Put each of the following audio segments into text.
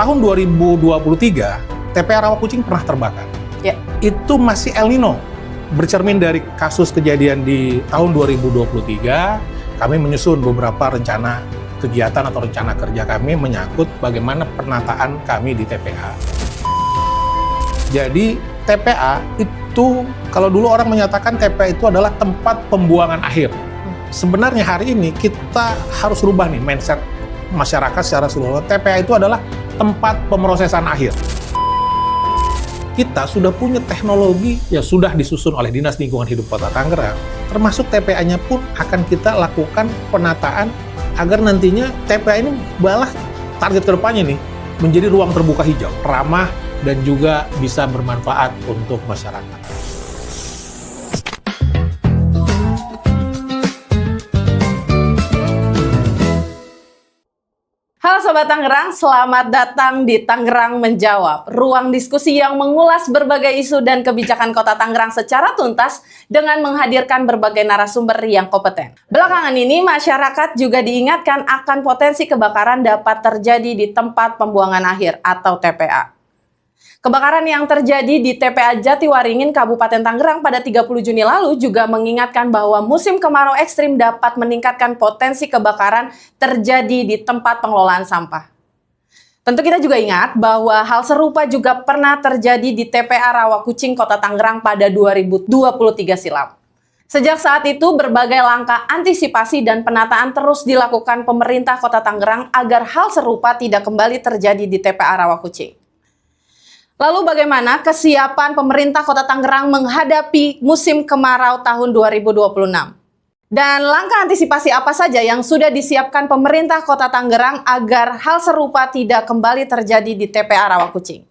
tahun 2023, TPA Rawakucing pernah terbakar. Ya. Itu masih El Nino. Bercermin dari kasus kejadian di tahun 2023, kami menyusun beberapa rencana kegiatan atau rencana kerja kami menyangkut bagaimana penataan kami di TPA. Jadi TPA itu, kalau dulu orang menyatakan TPA itu adalah tempat pembuangan akhir. Sebenarnya hari ini kita harus rubah nih mindset masyarakat secara keseluruhan. TPA itu adalah tempat pemrosesan akhir. Kita sudah punya teknologi yang sudah disusun oleh Dinas Lingkungan Hidup Kota Tangerang, termasuk TPA-nya pun akan kita lakukan penataan agar nantinya TPA ini malah target kedepannya nih menjadi ruang terbuka hijau, ramah dan juga bisa bermanfaat untuk masyarakat. Halo Sobat Tangerang, selamat datang di Tangerang Menjawab, ruang diskusi yang mengulas berbagai isu dan kebijakan Kota Tangerang secara tuntas dengan menghadirkan berbagai narasumber yang kompeten. Belakangan ini, masyarakat juga diingatkan akan potensi kebakaran dapat terjadi di tempat pembuangan akhir atau TPA. Kebakaran yang terjadi di TPA Jatiwaringin, Kabupaten Tangerang pada 30 Juni lalu juga mengingatkan bahwa musim kemarau ekstrim dapat meningkatkan potensi kebakaran terjadi di tempat pengelolaan sampah. Tentu kita juga ingat bahwa hal serupa juga pernah terjadi di TPA Rawakucing, Kota Tangerang pada 2023 silam. Sejak saat itu, berbagai langkah antisipasi dan penataan terus dilakukan pemerintah Kota Tangerang agar hal serupa tidak kembali terjadi di TPA Rawakucing. Lalu bagaimana kesiapan pemerintah Kota Tangerang menghadapi musim kemarau tahun 2026? Dan langkah antisipasi apa saja yang sudah disiapkan pemerintah Kota Tangerang agar hal serupa tidak kembali terjadi di TPA Rawakucing?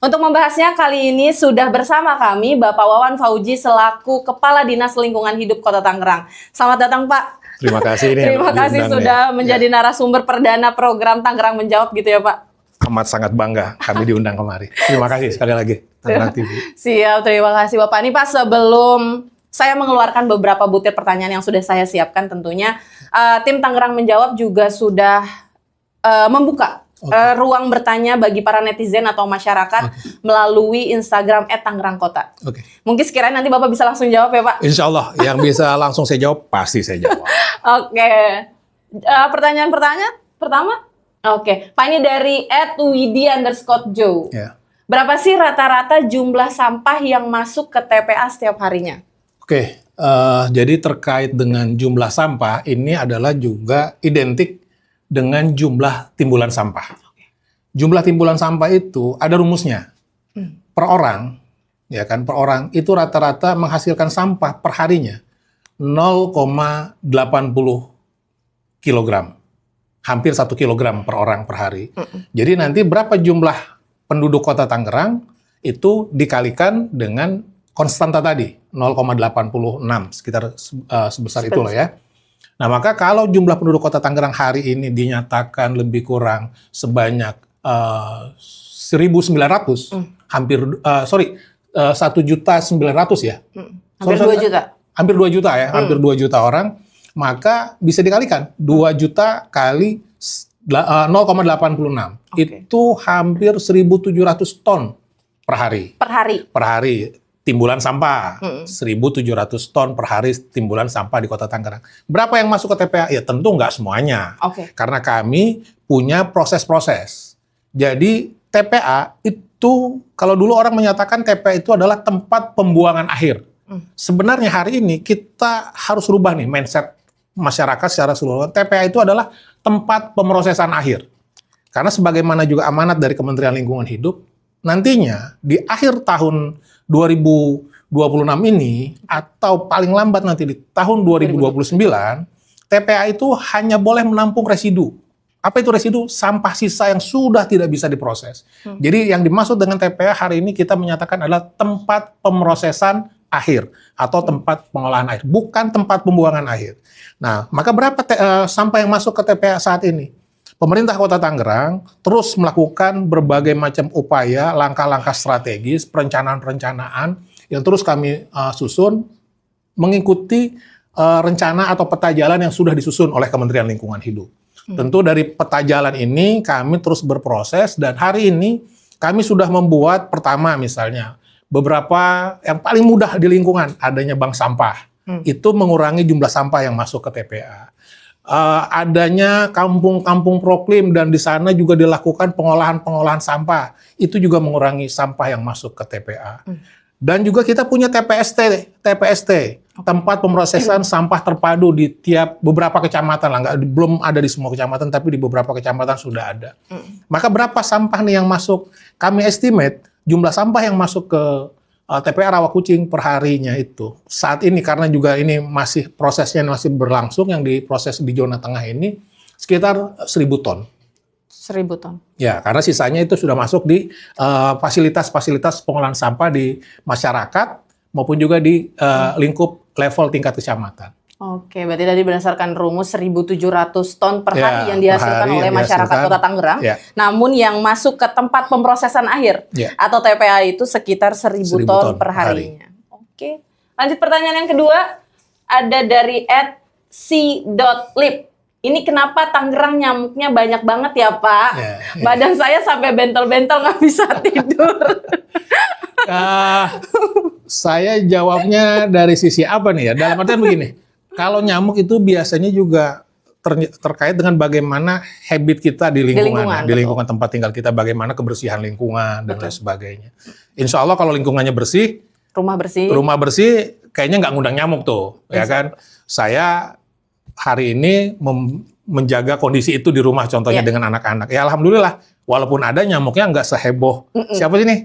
Untuk membahasnya kali ini sudah bersama kami Bapak Wawan Fauji selaku Kepala Dinas Lingkungan Hidup Kota Tangerang. Selamat datang Pak. Terima kasih. Terima kasih sudah menjadi narasumber perdana program Tangerang Menjawab gitu ya Pak. Amat sangat bangga kami diundang kemari. Terima kasih sekali lagi Tangerang TV. Siap, terima kasih Bapak. Ini Pak, sebelum saya mengeluarkan beberapa butir pertanyaan yang sudah saya siapkan tentunya, tim Tangerang Menjawab juga sudah membuka ruang bertanya bagi para netizen atau masyarakat melalui Instagram @tangerangkota. Mungkin sekiranya nanti Bapak bisa langsung jawab ya Pak? Insya Allah, yang bisa langsung saya jawab, pasti saya jawab. Pertanyaan pertama? Pak, ini dari @widi_jo. Ya. Berapa sih rata-rata jumlah sampah yang masuk ke TPA setiap harinya? Jadi terkait dengan jumlah sampah, ini adalah juga identik dengan jumlah timbulan sampah. Jumlah timbulan sampah itu ada rumusnya. Per orang, ya kan, per orang itu rata-rata menghasilkan sampah per harinya 0,80 kilogram. Hampir 1 kilogram per orang per hari. Jadi nanti berapa jumlah penduduk Kota Tangerang itu dikalikan dengan konstanta tadi, 0,86, sekitar sebesar itulah ya. Nah, maka kalau jumlah penduduk Kota Tangerang hari ini dinyatakan lebih kurang sebanyak 1.900, hampir 1.900.000 ya. Hampir 2 juta. Hampir 2 juta ya, hampir 2 juta orang. Maka bisa dikalikan 2 juta kali 0,86. Itu hampir 1.700 ton per hari. Per hari timbulan sampah. 1.700 ton per hari timbulan sampah di Kota Tangerang. Berapa yang masuk ke TPA? Ya tentu nggak semuanya. Karena kami punya proses-proses. Jadi TPA itu, kalau dulu orang menyatakan TPA itu adalah tempat pembuangan akhir. Sebenarnya hari ini kita harus rubah nih mindset masyarakat secara keseluruhan. TPA itu adalah tempat pemrosesan akhir. Karena sebagaimana juga amanat dari Kementerian Lingkungan Hidup, nantinya di akhir tahun 2026 ini atau paling lambat nanti di tahun 2029, TPA itu hanya boleh menampung residu. Apa itu residu? Sampah sisa yang sudah tidak bisa diproses. Jadi yang dimaksud dengan TPA hari ini kita menyatakan adalah tempat pemrosesan akhir atau tempat pengolahan air, bukan tempat pembuangan air. Nah, maka berapa sampah yang masuk ke TPA saat ini? Pemerintah Kota Tangerang terus melakukan berbagai macam upaya, langkah-langkah strategis, perencanaan-perencanaan yang terus kami susun mengikuti rencana atau peta jalan yang sudah disusun oleh Kementerian Lingkungan Hidup. Tentu dari peta jalan ini kami terus berproses dan hari ini kami sudah membuat pertama misalnya beberapa yang paling mudah di lingkungan adanya bank sampah. Itu mengurangi jumlah sampah yang masuk ke TPA. Adanya kampung-kampung proklim dan di sana juga dilakukan pengolahan sampah. Itu juga mengurangi sampah yang masuk ke TPA. Dan juga kita punya TPST, tempat pemrosesan sampah terpadu di tiap beberapa kecamatan lah, belum ada di semua kecamatan, tapi di beberapa kecamatan sudah ada. Maka berapa sampah nih yang masuk? Kami estimate jumlah sampah yang masuk ke TPA Rawakucing per harinya itu saat ini karena juga ini masih prosesnya masih berlangsung yang diproses di zona tengah ini sekitar 1.000 ton. 1.000 ton. Ya, karena sisanya itu sudah masuk di fasilitas-fasilitas pengolahan sampah di masyarakat maupun juga di lingkup level tingkat kecamatan. Oke, berarti tadi berdasarkan rumus 1.700 ton per hari yang dihasilkan oleh masyarakat Kota Tangerang. Namun yang masuk ke tempat pemrosesan akhir atau TPA itu sekitar 1.000 ton per harinya. Oke, lanjut pertanyaan yang kedua. Ada dari @c.lip. Ini kenapa Tangerang nyamuknya banyak banget ya Pak? Badan saya sampai bentel-bentel nggak bisa tidur. Saya jawabnya dari sisi apa nih ya? Dalam artian begini. Kalau nyamuk itu biasanya juga terkait dengan bagaimana habit kita di lingkungan tempat tinggal kita, bagaimana kebersihan lingkungan dan lain sebagainya. Insya Allah kalau lingkungannya bersih, rumah bersih, kayaknya nggak ngundang nyamuk tuh, ya kan? Saya hari ini menjaga kondisi itu di rumah, contohnya dengan anak-anak. Ya alhamdulillah, walaupun ada nyamuknya nggak seheboh. Siapa sih nih?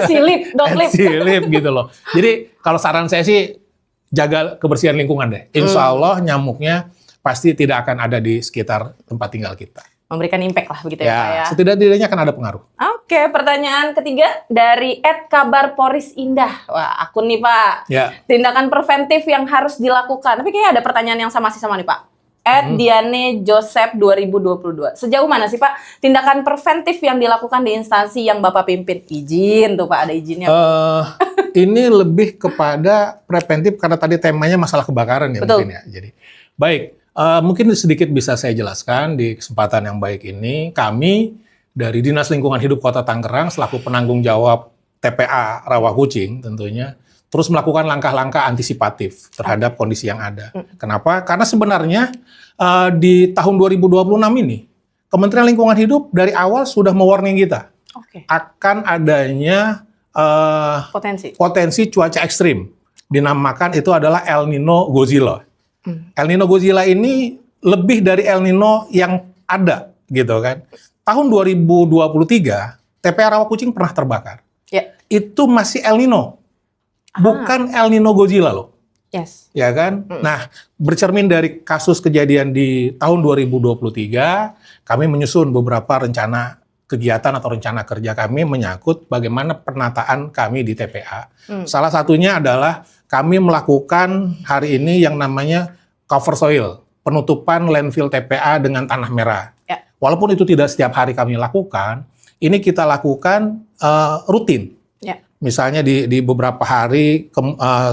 @silip gitu loh. Jadi kalau saran saya sih jaga kebersihan lingkungan deh. Insya Allah nyamuknya pasti tidak akan ada di sekitar tempat tinggal kita. Memberikan impact lah begitu ya Pak ya. Setidak-tidaknya akan ada pengaruh. Oke, pertanyaan ketiga dari @kabarporisindah. Wah, akun nih Pak. Tindakan preventif yang harus dilakukan. Tapi kayaknya ada pertanyaan yang sama nih Pak. @Diane Joseph 2022. Sejauh mana sih Pak tindakan preventif yang dilakukan di instansi yang Bapak pimpin? Izin tuh Pak, ada izinnya. Ini lebih kepada preventif karena tadi temanya masalah kebakaran ya. Betul. Mungkin ya. Jadi baik, mungkin sedikit bisa saya jelaskan di kesempatan yang baik ini. Kami dari Dinas Lingkungan Hidup Kota Tangerang selaku penanggung jawab TPA Rawakucing tentunya terus melakukan langkah-langkah antisipatif terhadap kondisi yang ada. Kenapa? Karena sebenarnya di tahun 2026 ini Kementerian Lingkungan Hidup dari awal sudah mewarning kita akan adanya potensi cuaca ekstrim. Dinamakan itu adalah El Nino Godzilla. El Nino Godzilla ini lebih dari El Nino yang ada, gitu kan. Tahun 2023, TPA Rawakucing pernah terbakar. Itu masih El Nino. Bukan El Nino Godzilla loh. Ya kan? Nah, bercermin dari kasus kejadian di tahun 2023, kami menyusun beberapa rencana kegiatan atau rencana kerja kami menyangkut bagaimana penataan kami di TPA. Salah satunya adalah kami melakukan hari ini yang namanya cover soil, penutupan landfill TPA dengan tanah merah. Walaupun itu tidak setiap hari kami lakukan, ini kita lakukan rutin. Misalnya di beberapa hari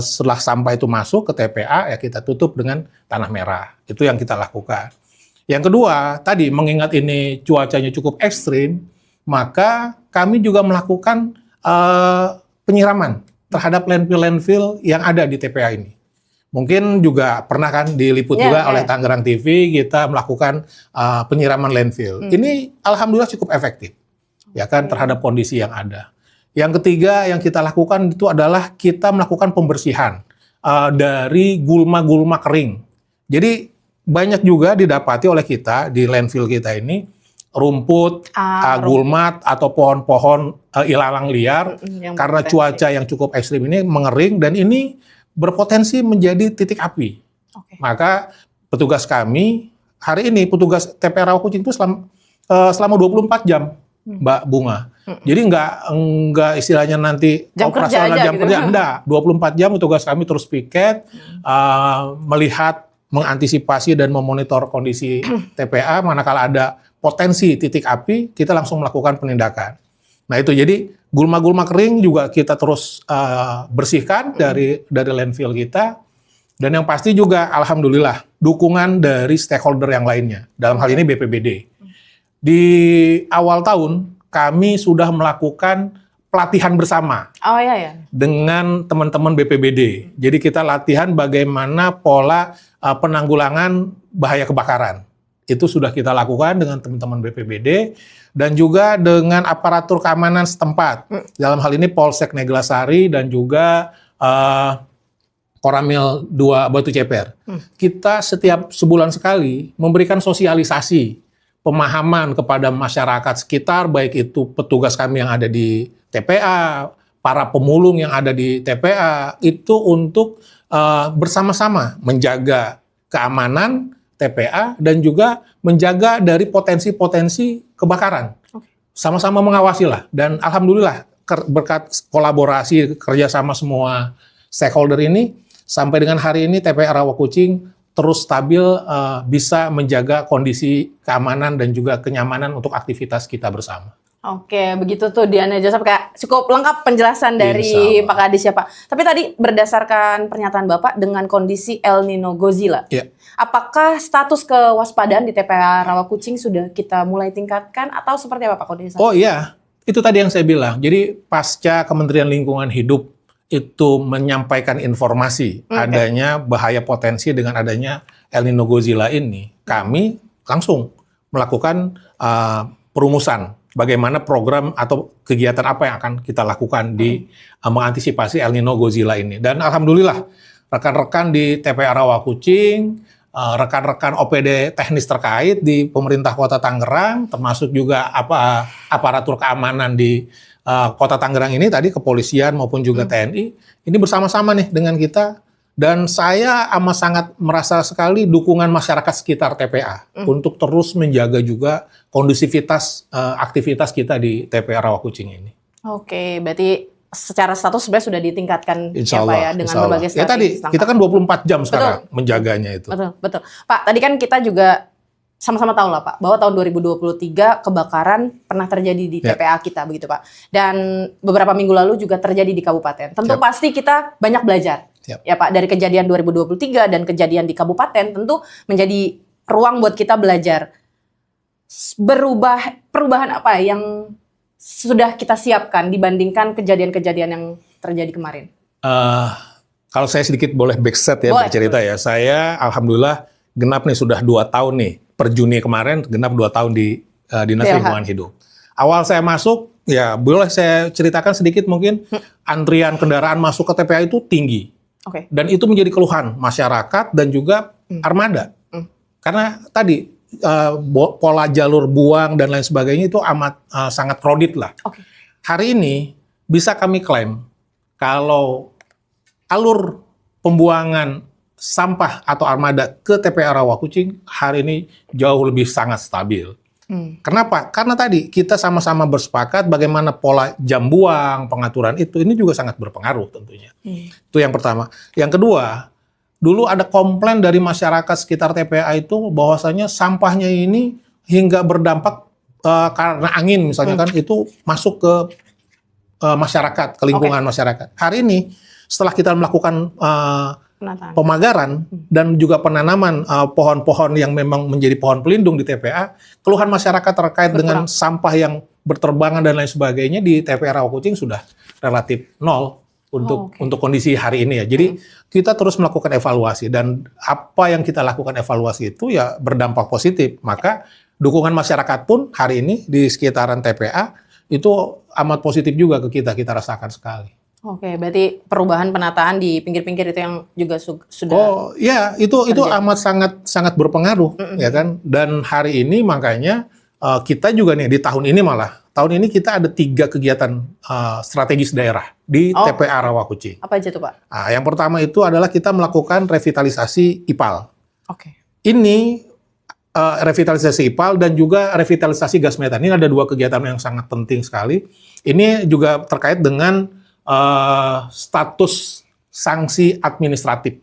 setelah sampah itu masuk ke TPA, ya kita tutup dengan tanah merah. Itu yang kita lakukan. Yang kedua, tadi mengingat ini cuacanya cukup ekstrim, maka kami juga melakukan penyiraman terhadap landfill-landfill yang ada di TPA ini. Mungkin juga pernah kan diliput juga oleh Tangerang TV, kita melakukan penyiraman landfill. Ini alhamdulillah cukup efektif, ya kan, terhadap kondisi yang ada. Yang ketiga yang kita lakukan itu adalah kita melakukan pembersihan dari gulma-gulma kering. Jadi banyak juga didapati oleh kita di landfill kita ini rumput, gulmat atau pohon-pohon ilalang liar karena cuaca yang cukup ekstrim ini mengering dan ini berpotensi menjadi titik api. Maka petugas kami hari ini petugas TPA Rawakucing itu selama 24 jam, Mbak Bunga. Jadi nggak istilahnya nanti operasional jam kerja, enggak. 24 jam petugas kami terus piket, melihat, mengantisipasi dan memonitor kondisi TPA, manakala ada potensi titik api, kita langsung melakukan penindakan. Nah itu jadi gulma-gulma kering juga kita terus bersihkan dari landfill kita. Dan yang pasti juga alhamdulillah dukungan dari stakeholder yang lainnya. Dalam hal ini BPBD. Di awal tahun kami sudah melakukan pelatihan bersama. Oh ya. Dengan teman-teman BPBD. Jadi kita latihan bagaimana pola penanggulangan bahaya kebakaran. Itu sudah kita lakukan dengan teman-teman BPBD dan juga dengan aparatur keamanan setempat. Dalam hal ini Polsek Neglasari dan juga Koramil 2 Batu Ceper. Kita setiap sebulan sekali memberikan sosialisasi, pemahaman kepada masyarakat sekitar, baik itu petugas kami yang ada di TPA, para pemulung yang ada di TPA, itu untuk bersama-sama menjaga keamanan TPA dan juga menjaga dari potensi-potensi kebakaran. Sama-sama mengawasi lah. Dan alhamdulillah berkat kolaborasi kerjasama semua stakeholder ini, sampai dengan hari ini TPA Rawakucing terus stabil, bisa menjaga kondisi keamanan dan juga kenyamanan untuk aktivitas kita bersama. Oke, begitu tuh Diana Joseph, kayak cukup lengkap penjelasan dari Pak Kadis ya Pak. Tapi tadi berdasarkan pernyataan Bapak dengan kondisi El Nino Godzilla, apakah status kewaspadaan di TPA Rawakucing sudah kita mulai tingkatkan atau seperti apa Pak kondisi? Oh iya, itu tadi yang saya bilang. Jadi pasca Kementerian Lingkungan Hidup itu menyampaikan informasi adanya bahaya potensi dengan adanya El Nino Godzilla ini, kami langsung melakukan perumusan bagaimana program atau kegiatan apa yang akan kita lakukan di mengantisipasi El Nino Godzilla ini. Dan alhamdulillah rekan-rekan di TPA Rawakucing, rekan-rekan OPD teknis terkait di pemerintah Kota Tangerang, termasuk juga aparatur keamanan di Kota Tangerang ini tadi, kepolisian maupun juga TNI, ini bersama-sama nih dengan kita. Dan saya amat sangat merasa sekali dukungan masyarakat sekitar TPA untuk terus menjaga juga kondusivitas aktivitas kita di TPA Rawakucing ini. Oke, berarti secara status sebenarnya sudah ditingkatkan insya Allah, ya Pak ya dengan berbagai strategi. Ya tadi kita kan 24 jam sekarang menjaganya itu. Betul. Pak, tadi kan kita juga sama-sama tahu lah Pak, bahwa tahun 2023 kebakaran pernah terjadi di TPA kita begitu Pak. Dan beberapa minggu lalu juga terjadi di kabupaten. Tentu pasti kita banyak belajar. Ya Pak, dari kejadian 2023 dan kejadian di kabupaten tentu menjadi ruang buat kita belajar. Perubahan apa yang sudah kita siapkan dibandingkan kejadian-kejadian yang terjadi kemarin? Kalau saya sedikit boleh backset ya, bercerita ya. Saya alhamdulillah genap nih sudah 2 tahun nih. Per Juni kemarin genap 2 tahun di Dinas Lingkungan Hidup. Awal saya masuk, ya boleh saya ceritakan sedikit mungkin, antrian kendaraan masuk ke TPA itu tinggi. Dan itu menjadi keluhan masyarakat dan juga armada. Karena tadi pola jalur buang dan lain sebagainya itu amat sangat crowded lah. Hari ini bisa kami klaim kalau alur pembuangan sampah atau armada ke TPA Rawakucing hari ini jauh lebih sangat stabil. Kenapa? Karena tadi kita sama-sama bersepakat bagaimana pola jam buang, pengaturan itu, ini juga sangat berpengaruh tentunya. Itu yang pertama. Yang kedua, dulu ada komplain dari masyarakat sekitar TPA itu bahwasanya sampahnya ini hingga berdampak karena angin misalnya kan itu masuk ke masyarakat, ke lingkungan masyarakat. Hari ini setelah kita melakukan pemagaran dan juga penanaman pohon-pohon yang memang menjadi pohon pelindung di TPA, keluhan masyarakat terkait dengan sampah yang berterbangan dan lain sebagainya di TPA Rawakucing sudah relatif nol untuk kondisi hari ini ya. Jadi kita terus melakukan evaluasi dan apa yang kita lakukan evaluasi itu ya berdampak positif. Maka dukungan masyarakat pun hari ini di sekitaran TPA itu amat positif juga ke kita rasakan sekali. Berarti perubahan penataan di pinggir-pinggir itu yang juga sudah. Oh ya, itu amat sangat berpengaruh ya kan. Dan hari ini makanya kita juga nih di tahun ini kita ada 3 kegiatan strategis daerah di TPA Rawakucing. Apa aja tuh Pak? Yang pertama itu adalah kita melakukan revitalisasi IPAL. Ini revitalisasi IPAL dan juga revitalisasi gas metan. Ini ada 2 kegiatan yang sangat penting sekali. Ini juga terkait dengan status sanksi administratif.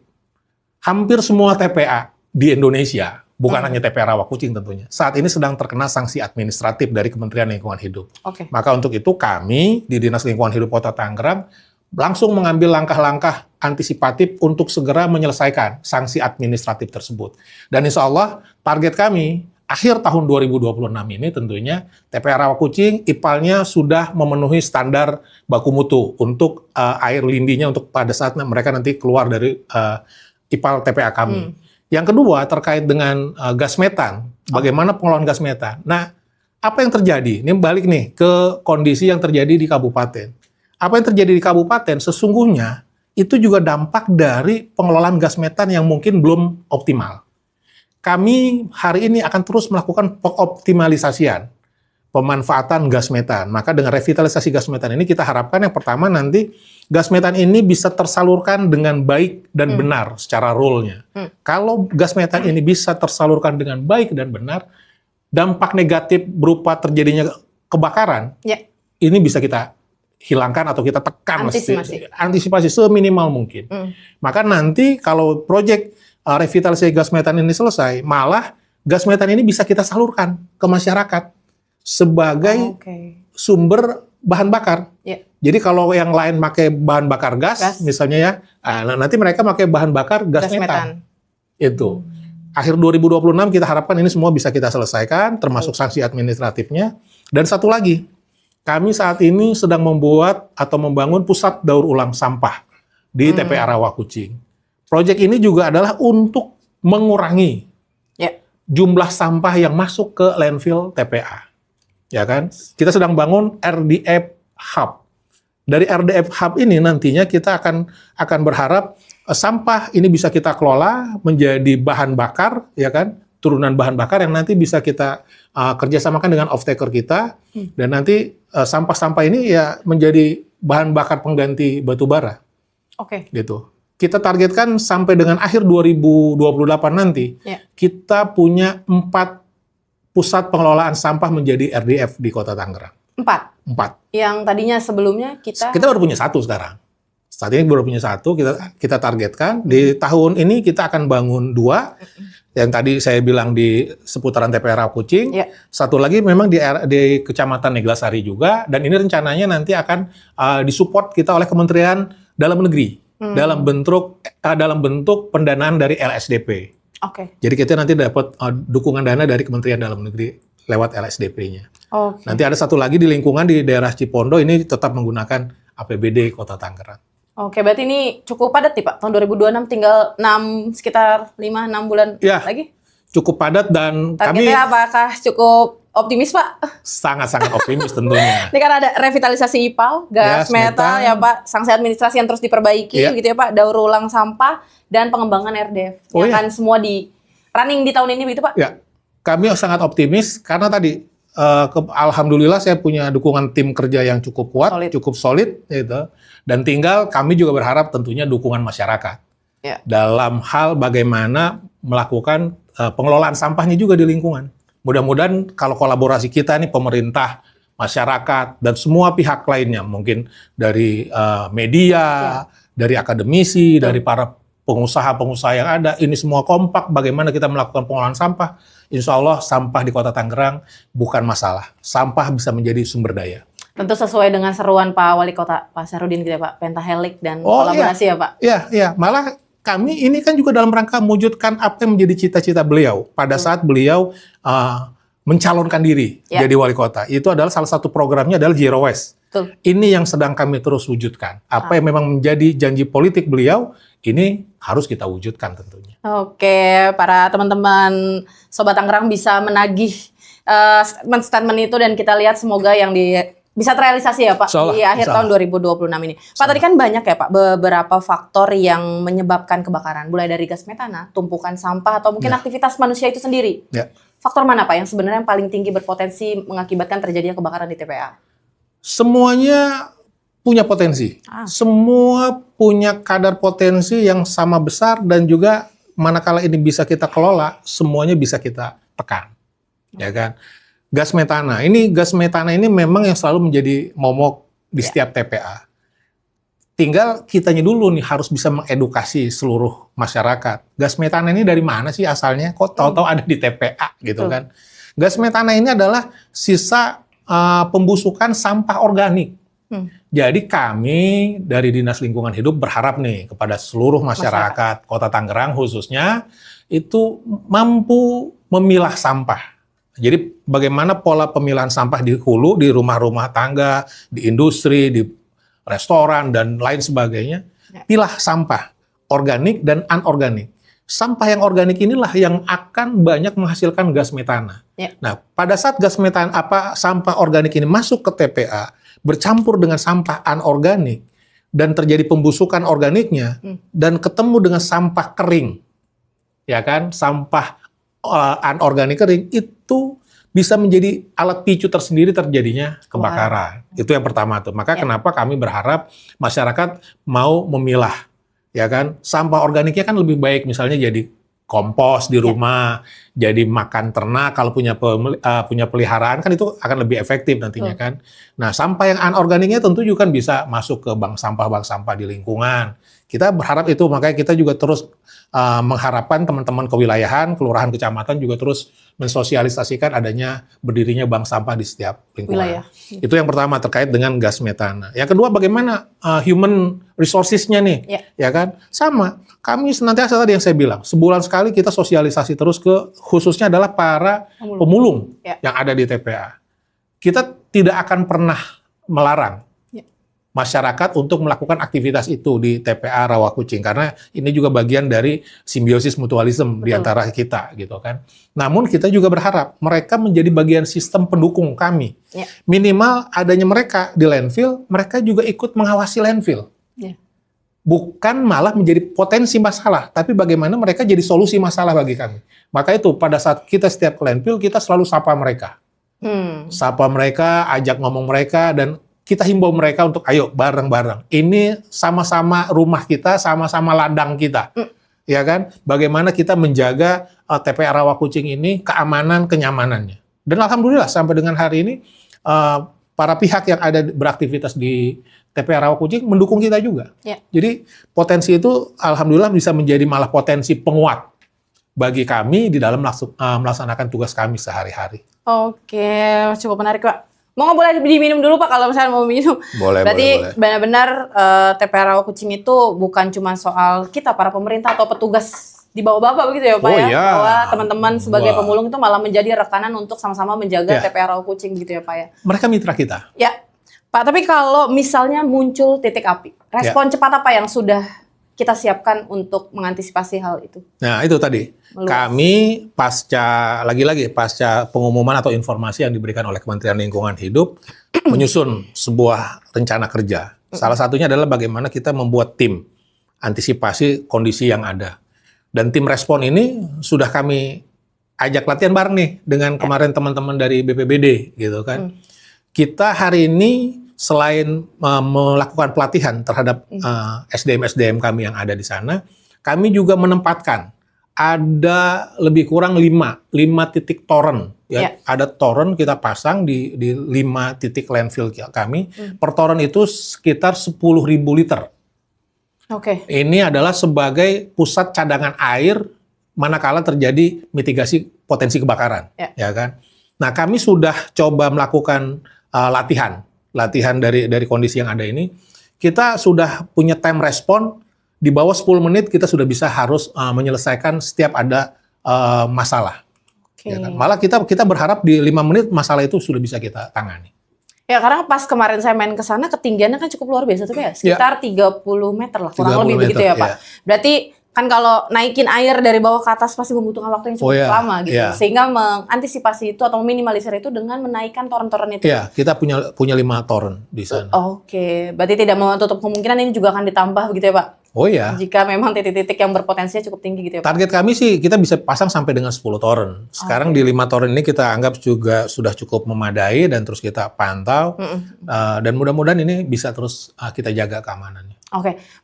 Hampir semua TPA di Indonesia, bukan hanya TPA Rawakucing tentunya, saat ini sedang terkena sanksi administratif dari Kementerian Lingkungan Hidup. Maka untuk itu kami di Dinas Lingkungan Hidup Kota Tangerang langsung mengambil langkah-langkah antisipatif untuk segera menyelesaikan sanksi administratif tersebut. Dan insya Allah target kami akhir tahun 2026 ini tentunya TPA Rawakucing IPAL-nya sudah memenuhi standar baku mutu untuk air lindinya untuk pada saat mereka nanti keluar dari IPAL TPA kami. Yang kedua terkait dengan gas metan, bagaimana pengelolaan gas metan. Nah, apa yang terjadi? Ini balik nih ke kondisi yang terjadi di kabupaten. Apa yang terjadi di kabupaten sesungguhnya itu juga dampak dari pengelolaan gas metan yang mungkin belum optimal. Kami hari ini akan terus melakukan pengoptimalisasian pemanfaatan gas metan. Maka dengan revitalisasi gas metan ini kita harapkan yang pertama nanti gas metan ini bisa tersalurkan dengan baik dan benar secara role-nya. Kalau gas metan ini bisa tersalurkan dengan baik dan benar, dampak negatif berupa terjadinya kebakaran, ini bisa kita hilangkan atau kita tekan, antisipasi seminimal mungkin. Maka nanti kalau proyek revitalisasi gas metan ini selesai, malah gas metan ini bisa kita salurkan ke masyarakat sebagai sumber bahan bakar. Jadi kalau yang lain pakai bahan bakar gas, misalnya ya, nanti mereka pakai bahan bakar gas metan. Itu. Akhir 2026 kita harapkan ini semua bisa kita selesaikan, termasuk sanksi administratifnya. Dan satu lagi, kami saat ini sedang membuat atau membangun pusat daur ulang sampah di TPA Rawakucing. Proyek ini juga adalah untuk mengurangi jumlah sampah yang masuk ke landfill TPA. Ya kan? Kita sedang bangun RDF Hub. Dari RDF Hub ini nantinya kita akan berharap sampah ini bisa kita kelola menjadi bahan bakar, ya kan? Turunan bahan bakar yang nanti bisa kita kerjasamakan dengan off-taker kita, dan nanti sampah-sampah ini ya menjadi bahan bakar pengganti batu bara. Gitu. Kita targetkan sampai dengan akhir 2028 nanti, kita punya 4 pusat pengelolaan sampah menjadi RDF di Kota Tangerang. 4? 4. Yang tadinya sebelumnya kita baru punya 1 sekarang. Saat ini baru punya 1, kita targetkan. Di tahun ini kita akan bangun 2. Yang tadi saya bilang di seputaran TPA Rawakucing. Satu lagi memang di Kecamatan Neglasari juga. Dan ini rencananya nanti akan disupport kita oleh Kementerian Dalam Negeri. Dalam bentuk pendanaan dari LSDP. Jadi kita nanti dapat dukungan dana dari Kementerian Dalam Negeri lewat LSDP-nya. Nanti ada satu lagi di lingkungan di daerah Cipondo, ini tetap menggunakan APBD Kota Tangerang. Berarti ini cukup padat nih Pak. Tahun 2026 tinggal sekitar 5-6 bulan lagi? Cukup padat dan targetnya apakah cukup optimis Pak? Sangat-sangat optimis tentunya. Ini kan ada revitalisasi IPAL, gas metan ya Pak, sanksi administrasi yang terus diperbaiki gitu ya Pak, daur ulang sampah, dan pengembangan RDF. Yang kan semua di running di tahun ini begitu Pak? Ya, kami sangat optimis karena tadi alhamdulillah saya punya dukungan tim kerja yang cukup kuat, cukup solid gitu. Dan tinggal kami juga berharap tentunya dukungan masyarakat. Dalam hal bagaimana melakukan pengelolaan sampahnya juga di lingkungan. Mudah-mudahan kalau kolaborasi kita nih pemerintah, masyarakat, dan semua pihak lainnya, mungkin dari media, dari akademisi, dari para pengusaha-pengusaha yang ada, ini semua kompak bagaimana kita melakukan pengelolaan sampah. Insya Allah sampah di Kota Tangerang bukan masalah. Sampah bisa menjadi sumber daya. Tentu sesuai dengan seruan Pak Wali Kota, Pak Sahrudin gitu ya Pak, pentahelik dan kolaborasi ya Pak? Iya. Malah kami ini kan juga dalam rangka mewujudkan apa yang menjadi cita-cita beliau pada saat beliau mencalonkan diri jadi wali kota. Itu adalah salah satu programnya adalah Zero Waste. Ini yang sedang kami terus wujudkan. Apa yang memang menjadi janji politik beliau, ini harus kita wujudkan tentunya. Para teman-teman Sobat Tangerang bisa menagih statement-statement itu dan kita lihat semoga yang bisa terrealisasi ya Pak di akhir tahun 2026 ini. Pak, tadi kan banyak ya Pak beberapa faktor yang menyebabkan kebakaran, mulai dari gas metana, tumpukan sampah, atau mungkin aktivitas manusia itu sendiri. Faktor mana Pak yang sebenarnya yang paling tinggi berpotensi mengakibatkan terjadinya kebakaran di TPA? Semuanya punya potensi. Semua punya kadar potensi yang sama besar, dan juga manakala ini bisa kita kelola, semuanya bisa kita tekan. Ya kan? Gas metana ini memang yang selalu menjadi momok di setiap TPA. Tinggal kitanya dulu nih harus bisa mengedukasi seluruh masyarakat. Gas metana ini dari mana sih asalnya? Kok tahu-tahu ada di TPA gitu kan? Gas metana ini adalah sisa pembusukan sampah organik Jadi kami dari Dinas Lingkungan Hidup berharap nih kepada seluruh masyarakat Kota Tangerang khususnya itu mampu memilah sampah. Jadi bagaimana pola pemilahan sampah di hulu, di rumah-rumah tangga, di industri, di restoran, dan lain sebagainya. Pilah sampah, organik dan anorganik. Sampah yang organik inilah yang akan banyak menghasilkan gas metana. Nah, pada saat gas metana, sampah organik ini masuk ke TPA, bercampur dengan sampah anorganik, dan terjadi pembusukan organiknya, dan ketemu dengan sampah kering, ya kan, sampah anorganik kering, itu bisa menjadi alat picu tersendiri terjadinya kebakaran. Itu yang pertama tuh. Maka kenapa kami berharap masyarakat mau memilah, ya kan? Sampah organiknya kan lebih baik misalnya jadi kompos di rumah, jadi makan ternak kalau punya peliharaan kan itu akan lebih efektif nantinya kan. Nah, sampah yang anorganiknya tentu juga kan bisa masuk ke bank sampah di lingkungan. Kita berharap itu, makanya kita juga terus mengharapkan teman-teman kewilayahan, kelurahan, kecamatan juga terus mensosialisasikan adanya berdirinya bank sampah di setiap lingkungan. Itu yang pertama terkait dengan gas metana. Yang kedua bagaimana human resources-nya nih, ya kan? Sama, kami senantiasa tadi yang saya bilang, sebulan sekali kita sosialisasi terus ke khususnya adalah para pemulung yang ada di TPA. Kita tidak akan pernah melarang masyarakat untuk melakukan aktivitas itu di TPA Rawakucing karena ini juga bagian dari simbiosis mutualisme di antara kita gitu kan. Namun kita juga berharap mereka menjadi bagian sistem pendukung kami. Minimal adanya mereka di landfill, mereka juga ikut mengawasi landfill. Bukan malah menjadi potensi masalah, tapi bagaimana mereka jadi solusi masalah bagi kami. Maka itu pada saat kita setiap ke landfill kita selalu sapa mereka. Sapa mereka, ajak ngomong mereka, dan kita himbau mereka untuk ayo bareng-bareng. Ini sama-sama rumah kita, sama-sama ladang kita. Ya kan? Bagaimana kita menjaga TPA Rawakucing ini keamanan, kenyamanannya. Dan alhamdulillah sampai dengan hari ini para pihak yang ada beraktivitas di TPA Rawakucing mendukung kita juga. Jadi potensi itu alhamdulillah bisa menjadi malah potensi penguat bagi kami di dalam melaksanakan tugas kami sehari-hari. Oke, cukup menarik, Pak. Mau nggak boleh diminum dulu, Pak, kalau misalnya mau minum? Boleh, Berarti benar-benar TPA Rawakucing itu bukan cuma soal kita, para pemerintah atau petugas di bawah Bapak begitu ya, Pak ya? Bahwa teman-teman sebagai pemulung itu malah menjadi rekanan untuk sama-sama menjaga TPA Rawakucing gitu ya, Pak ya? Mereka mitra kita. Ya, Pak, tapi kalau misalnya muncul titik api, respon cepat apa yang sudah kita siapkan untuk mengantisipasi hal itu? Nah, itu tadi. Kami pasca pengumuman atau informasi yang diberikan oleh Kementerian Lingkungan Hidup menyusun sebuah rencana kerja. Salah satunya adalah bagaimana kita membuat tim antisipasi kondisi yang ada. Dan tim respon ini sudah kami ajak latihan bareng nih dengan kemarin teman-teman dari BPBD gitu kan. Kita hari ini selain melakukan pelatihan terhadap SDM-SDM kami yang ada di sana, kami juga menempatkan ada lebih kurang 5 titik toren. Ada toren kita pasang di 5 titik landfill kami. Per toren itu sekitar 10.000 liter. Ini adalah sebagai pusat cadangan air manakala terjadi mitigasi potensi kebakaran. Ya kan? Nah, kami sudah coba melakukan latihan dari kondisi yang ada ini. Kita sudah punya time respon. Di bawah 10 menit kita sudah bisa harus menyelesaikan setiap ada masalah. Ya kan? Malah kita berharap di 5 menit masalah itu sudah bisa kita tangani. Ya, karena pas kemarin saya main ke sana ketinggiannya kan cukup luar biasa tuh ya, sekitar 30 meter lah, kurang lebih begitu ya, Pak. Berarti kan kalau naikin air dari bawah ke atas pasti membutuhkan waktu yang cukup lama gitu. Sehingga mengantisipasi itu atau meminimalisir itu dengan menaikkan toren-toren itu. Iya, kita punya 5 toren di sana. Berarti tidak menutup kemungkinan ini juga akan ditambah begitu ya, Pak? Jika memang titik-titik yang berpotensinya cukup tinggi gitu ya, Pak? Target kami sih kita bisa pasang sampai dengan 10 toren. Sekarang di 5 toren ini kita anggap juga sudah cukup memadai dan terus kita pantau. Dan mudah-mudahan ini bisa terus kita jaga keamanannya.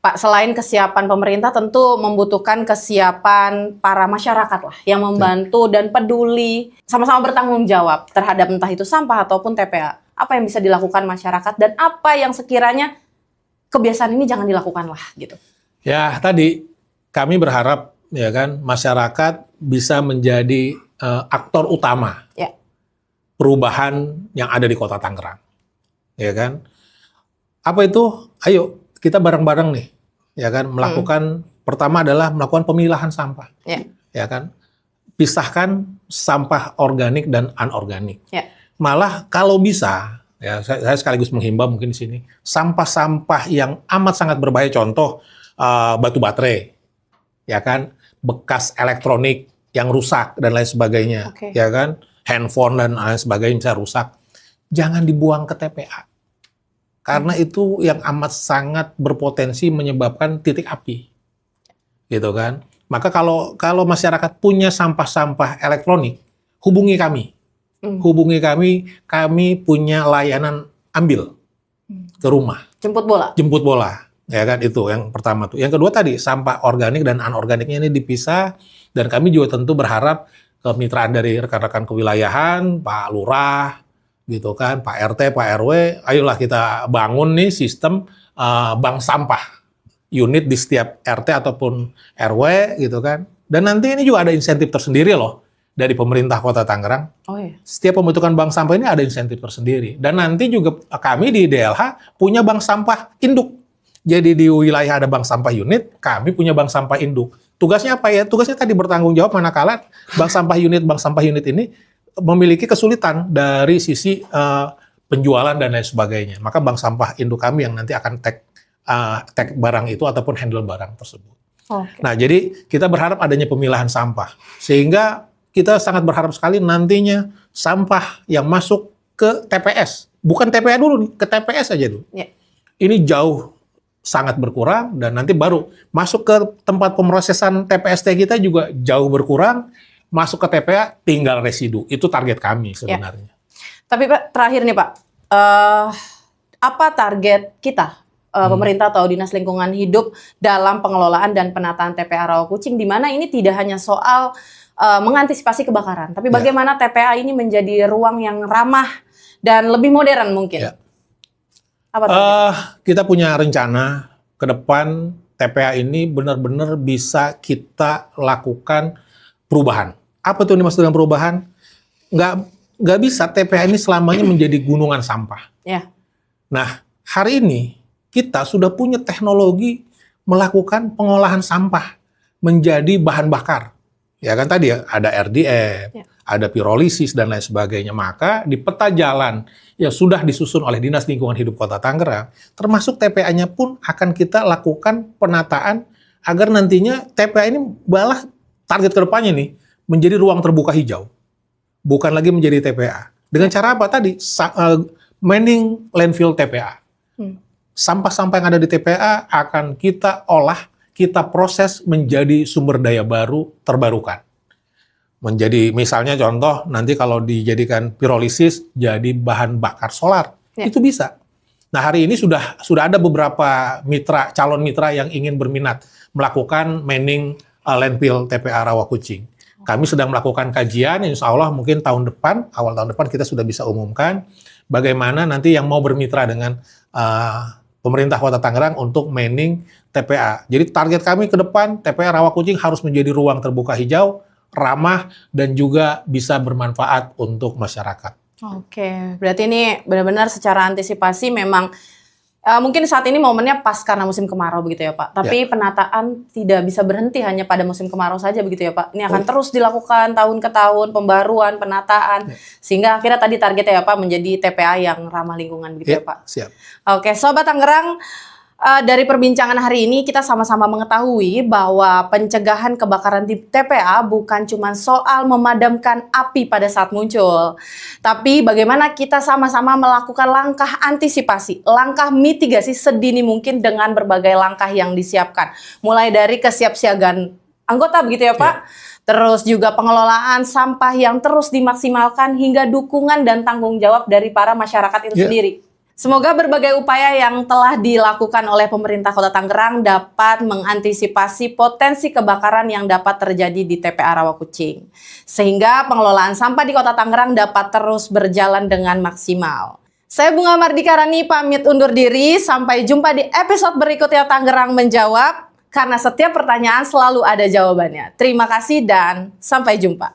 Pak, selain kesiapan pemerintah tentu membutuhkan kesiapan para masyarakat lah yang membantu dan peduli, sama-sama bertanggung jawab terhadap entah itu sampah ataupun TPA. Apa yang bisa dilakukan masyarakat dan apa yang sekiranya kebiasaan ini jangan dilakukan lah gitu. Ya, tadi kami berharap ya kan masyarakat bisa menjadi aktor utama perubahan yang ada di Kota Tangerang. Ya kan? Apa itu? Ayo kita bareng-bareng nih, ya kan, melakukan pertama adalah melakukan pemilahan sampah, ya kan, pisahkan sampah organik dan anorganik. Malah kalau bisa, ya saya sekaligus menghimbau mungkin di sini, sampah-sampah yang amat sangat berbahaya, contoh batu baterai, ya kan, bekas elektronik yang rusak dan lain sebagainya, ya kan, handphone dan lain sebagainya bisa rusak, jangan dibuang ke TPA. Karena itu yang amat sangat berpotensi menyebabkan titik api, gitu kan. Maka kalau masyarakat punya sampah-sampah elektronik, hubungi kami, kami punya layanan ambil ke rumah, jemput bola, ya kan, itu yang pertama tuh. Yang kedua tadi sampah organik dan anorganiknya ini dipisah, dan kami juga tentu berharap kemitraan dari rekan-rekan kewilayahan, Pak Lurah, gitu kan, Pak RT, Pak RW, ayolah kita bangun nih sistem bank sampah unit di setiap RT ataupun RW, gitu kan. Dan nanti ini juga ada insentif tersendiri loh dari pemerintah Kota Tangerang. Setiap pembentukan bank sampah ini ada insentif tersendiri. Dan nanti juga kami di DLH punya bank sampah induk. Jadi di wilayah ada bank sampah unit, kami punya bank sampah induk. Tugasnya apa ya? Tugasnya tadi bertanggung jawab manakala bank sampah unit ini memiliki kesulitan dari sisi penjualan dan lain sebagainya. Maka bank sampah induk kami yang nanti akan tag barang itu ataupun handle barang tersebut. Nah, jadi kita berharap adanya pemilahan sampah. Sehingga kita sangat berharap sekali nantinya sampah yang masuk ke TPS. Bukan TPA dulu nih, ke TPS aja dulu. Ini jauh sangat berkurang, dan nanti baru masuk ke tempat pemrosesan TPST kita juga jauh berkurang. Masuk ke TPA tinggal residu. Itu target kami sebenarnya. Tapi Pak, terakhir nih Pak, apa target kita, pemerintah atau Dinas Lingkungan Hidup dalam pengelolaan dan penataan TPA Rawakucing, di mana ini tidak hanya soal mengantisipasi kebakaran, tapi bagaimana TPA ini menjadi ruang yang ramah dan lebih modern mungkin? Apa kita punya rencana ke depan TPA ini benar-benar bisa kita lakukan perubahan. Apa tuh dimaksud dengan perubahan? Nggak bisa TPA ini selamanya menjadi gunungan sampah. Nah, hari ini kita sudah punya teknologi melakukan pengolahan sampah menjadi bahan bakar. Ya kan tadi ya, ada RDF, ada pirolisis dan lain sebagainya. Maka di peta jalan yang sudah disusun oleh Dinas Lingkungan Hidup Kota Tangerang, termasuk TPA-nya pun akan kita lakukan penataan agar nantinya TPA ini malah target kedepannya nih menjadi ruang terbuka hijau, bukan lagi menjadi TPA. Dengan cara apa tadi? Manning landfill TPA. Sampah-sampah yang ada di TPA akan kita olah, kita proses menjadi sumber daya baru terbarukan. Menjadi misalnya contoh nanti kalau dijadikan pirolisis jadi bahan bakar solar, itu bisa. Nah, hari ini sudah ada beberapa calon mitra yang ingin berminat melakukan manning landfill TPA Rawakucing. Kami sedang melakukan kajian, insya Allah mungkin awal tahun depan kita sudah bisa umumkan bagaimana nanti yang mau bermitra dengan pemerintah Kota Tangerang untuk manning TPA. Jadi target kami ke depan TPA Rawakucing harus menjadi ruang terbuka hijau, ramah, dan juga bisa bermanfaat untuk masyarakat. Berarti ini benar-benar secara antisipasi memang mungkin saat ini momennya pas karena musim kemarau begitu ya Pak. Tapi penataan tidak bisa berhenti hanya pada musim kemarau saja begitu ya Pak. Ini akan terus dilakukan tahun ke tahun, pembaruan, penataan. Sehingga akhirnya tadi targetnya ya Pak menjadi TPA yang ramah lingkungan begitu ya Pak. Siap. Sobat Tangerang, dari perbincangan hari ini kita sama-sama mengetahui bahwa pencegahan kebakaran di TPA bukan cuma soal memadamkan api pada saat muncul, tapi bagaimana kita sama-sama melakukan langkah antisipasi, langkah mitigasi sedini mungkin dengan berbagai langkah yang disiapkan. Mulai dari kesiapsiagaan anggota begitu ya Pak, terus juga pengelolaan sampah yang terus dimaksimalkan hingga dukungan dan tanggung jawab dari para masyarakat itu sendiri. Semoga berbagai upaya yang telah dilakukan oleh pemerintah Kota Tangerang dapat mengantisipasi potensi kebakaran yang dapat terjadi di TPA Rawakucing. Sehingga pengelolaan sampah di Kota Tangerang dapat terus berjalan dengan maksimal. Saya Bunga Mardika Rani pamit undur diri, sampai jumpa di episode berikutnya Tangerang Menjawab, karena setiap pertanyaan selalu ada jawabannya. Terima kasih dan sampai jumpa.